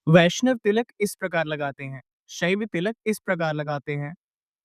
वैष्णव तिलक इस प्रकार लगाते हैं, शैव तिलक इस प्रकार लगाते हैं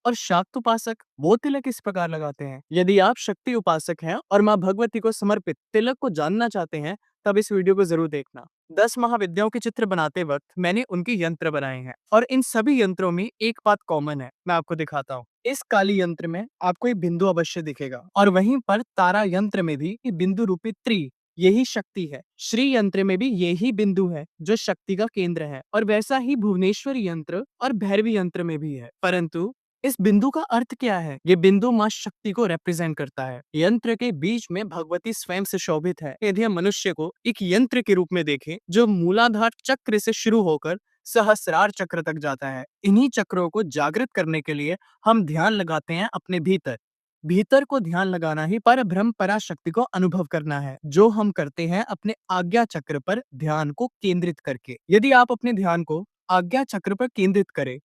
और शाक्त उपासक वो तिलक इस प्रकार लगाते हैं। यदि आप शक्ति उपासक हैं और माँ भगवती को समर्पित तिलक को जानना चाहते हैं, तब इस वीडियो को जरूर देखना। 10 महाविद्याओं के चित्र बनाते वक्त मैंने उनके यंत्र बनाए हैं और इन सभी यंत्रों में एक बात कॉमन है, मैं आपको दिखाता हूँ। इस काली यंत्र में आपको एक बिंदु अवश्य दिखेगा और वहीं पर तारा यंत्र में भी ये बिंदु रूपी त्रि, यही शक्ति है। श्री यंत्र में भी यही बिंदु है जो शक्ति का केंद्र है और वैसा ही भुवनेश्वरी यंत्र और भैरवी यंत्र में भी है। परंतु इस बिंदु का अर्थ क्या है? ये बिंदु माँ शक्ति को रिप्रेजेंट करता है। यंत्र के बीच में भगवती स्वयं से शोभित है। यदि हम मनुष्य को एक यंत्र के रूप में देखें जो मूलाधार चक्र से शुरू होकर सहस्रार चक्र तक जाता है, इन्हीं चक्रों को जागृत करने के लिए हम ध्यान लगाते हैं अपने भीतर। भीतर को ध्यान लगाना ही पर ब्रह्म पराशक्ति को अनुभव करना है, जो हम करते हैं अपने आज्ञा चक्र पर ध्यान को केंद्रित करके। यदि आप अपने ध्यान को आज्ञा चक्र पर केंद्रित करें,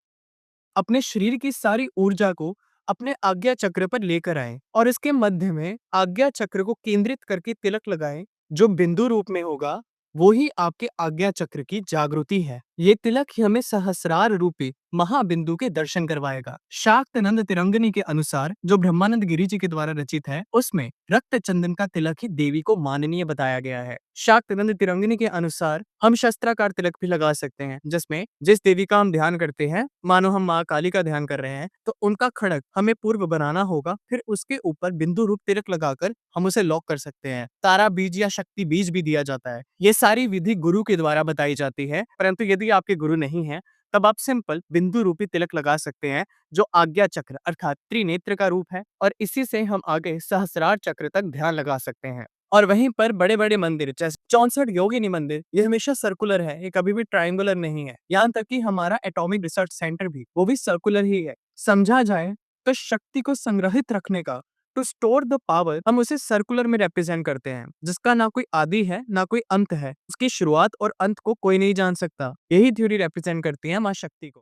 अपने शरीर की सारी ऊर्जा को अपने आज्ञा चक्र पर लेकर आएं और इसके मध्य में आज्ञा चक्र को केंद्रित करके तिलक लगाएं, जो बिंदु रूप में होगा वो ही आपके आज्ञा चक्र की जागृति है। ये तिलक ही हमें सहस्रार रूपी महाबिंदु के दर्शन करवाएगा। शाक्तनंद तिरंगनी के अनुसार जो ब्रह्मानंद गिरी जी के द्वारा रचित है, उसमें रक्त चंदन का तिलक ही देवी को माननीय बताया गया है। शाक्तनंद तिरंगनी के अनुसार हम शस्त्राकार तिलक भी लगा सकते हैं, जिसमें जिस देवी का हम ध्यान करते हैं, मानो हम माँ काली का ध्यान कर रहे हैं, तो उनका खड़ग हमें पूर्व बनाना होगा, फिर उसके ऊपर बिंदु रूप तिलक लगाकर हम उसे लॉक कर सकते हैं। तारा बीज या शक्ति बीज भी दिया जाता है। ये सारी विधि गुरु के द्वारा बताई जाती है, परंतु यदि आपके गुरु नहीं है तब आप सिंपल बिंदु रूपी तिलक लगा सकते हैं, जो आज्ञा चक्र अर्थात त्रिनेत्र का रूप है, और इसी से हम आगे सहस्रार चक्र तक ध्यान लगा सकते हैं। और वहीं पर बड़े बड़े मंदिर जैसे 64 योगिनी मंदिर, ये हमेशा सर्कुलर है, ये कभी भी ट्रायंगुलर नहीं है। यहाँ तक कि हमारा एटॉमिक रिसर्च सेंटर भी वो भी सर्कुलर ही है। समझा जाए तो शक्ति को संग्रहित रखने का, टू स्टोर द पावर, हम उसे सर्कुलर में रिप्रेजेंट करते हैं, जिसका ना कोई आदि है ना कोई अंत है। उसकी शुरुआत और अंत को कोई नहीं जान सकता। यही थ्योरी रिप्रेजेंट करती है माँ शक्ति को।